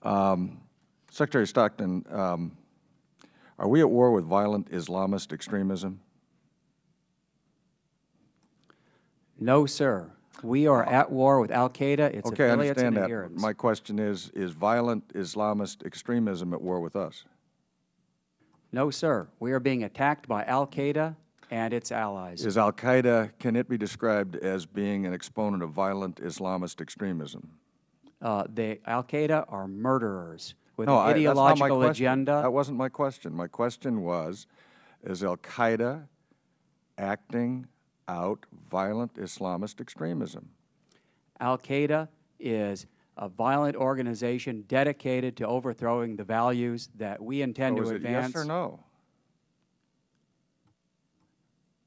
Secretary Stockton, are we at war with violent Islamist extremism? No, sir. We are at war with Al-Qaeda, its Okay, I affiliates understand and that. adherents. My question is violent Islamist extremism at war with us? No, sir. We are being attacked by Al-Qaeda and its allies. Is Al-Qaeda, can it be described as being an exponent of violent Islamist extremism? The Al-Qaeda are murderers with No, an that's not my ideological question. agenda. That wasn't my question. My question was, is Al-Qaeda acting out violent Islamist extremism? Al-Qaeda is a violent organization dedicated to overthrowing the values that we intend to advance. Yes or no?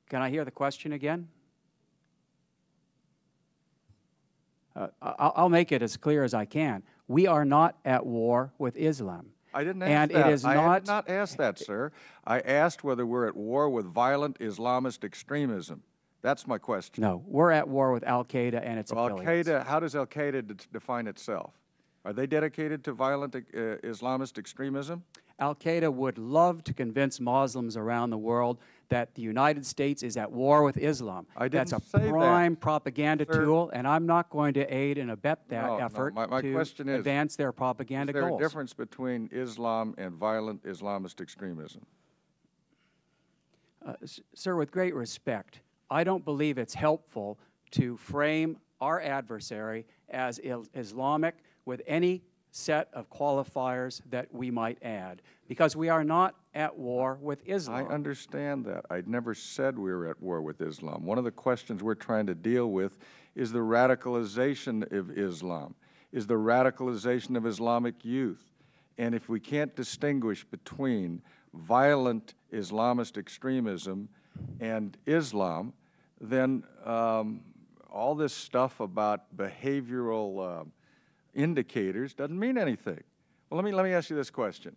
Can I hear the question again? I'll make it as clear as I can. We are not at war with Islam. I didn't ask and that. It is I did not ask that, sir. I asked whether we're at war with violent Islamist extremism. That's my question. No, we're at war with Al-Qaeda and its affiliates. Al-Qaeda, how does Al-Qaeda define itself? Are they dedicated to violent Islamist extremism? Al-Qaeda would love to convince Muslims around the world that the United States is at war with Islam. That's a prime propaganda tool, and I'm not going to aid and abet that effort to advance their propaganda goals. Is there a difference between Islam and violent Islamist extremism? Sir, with great respect, I don't believe it's helpful to frame our adversary as Islamic with any set of qualifiers that we might add, because we are not at war with Islam. I understand that. I never said we were at war with Islam. One of the questions we're trying to deal with is the radicalization of Islam, is the radicalization of Islamic youth. And if we can't distinguish between violent Islamist extremism and Islam, then all this stuff about behavioral indicators doesn't mean anything. Well, let me ask you this question.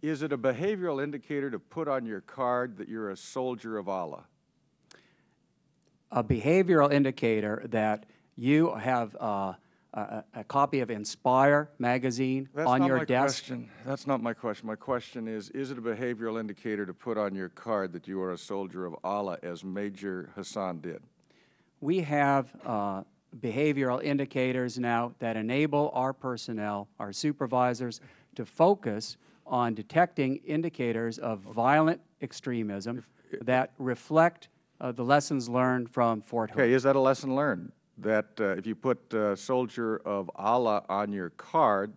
Is it a behavioral indicator to put on your card that you're a soldier of Allah? A behavioral indicator that you have a copy of Inspire magazine on your desk? That's not my question. My question is it a behavioral indicator to put on your card that you are a soldier of Allah, as Major Hassan did? We have behavioral indicators now that enable our personnel, our supervisors, to focus on detecting indicators of violent extremism that reflect the lessons learned from Fort Hood. Okay, is that a lesson learned? That if you put soldier of Allah on your card,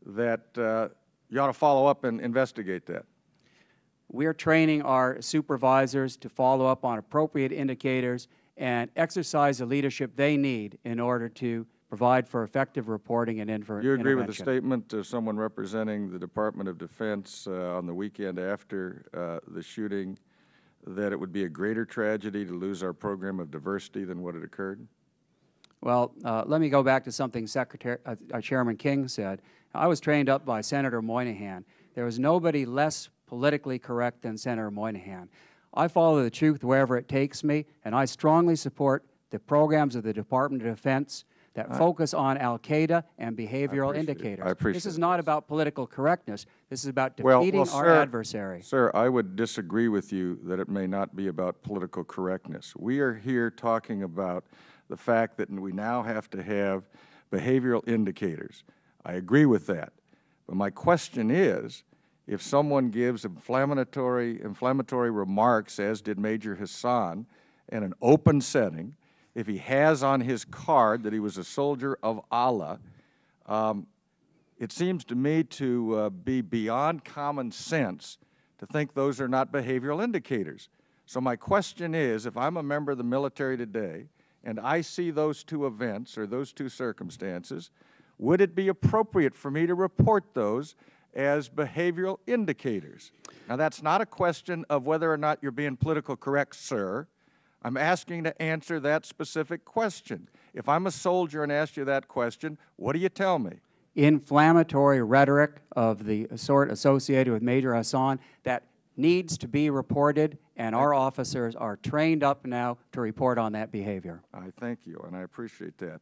that you ought to follow up and investigate that? We're training our supervisors to follow up on appropriate indicators and exercise the leadership they need in order to provide for effective reporting and intervention. You agree with the statement of someone representing the Department of Defense on the weekend after the shooting that it would be a greater tragedy to lose our program of diversity than what had occurred? Well, let me go back to something Chairman King said. I was trained up by Senator Moynihan. There was nobody less politically correct than Senator Moynihan. I follow the truth wherever it takes me, and I strongly support the programs of the Department of Defense that focus on Al-Qaeda and behavioral indicators. I appreciate this is not about political correctness. This is about defeating our adversary. Sir, I would disagree with you that it may not be about political correctness. We are here talking about the fact that we now have to have behavioral indicators. I agree with that. But my question is, if someone gives inflammatory remarks, as did Major Hassan, in an open setting, if he has on his card that he was a soldier of Allah, it seems to me to be beyond common sense to think those are not behavioral indicators. So my question is, if I'm a member of the military today and I see those two events or those two circumstances, would it be appropriate for me to report those as behavioral indicators? Now, that's not a question of whether or not you're being politically correct, sir. I'm asking to answer that specific question. If I'm a soldier and ask you that question, what do you tell me? Inflammatory rhetoric of the sort associated with Major Hassan that needs to be reported, and our officers are trained up now to report on that behavior. I thank you, and I appreciate that.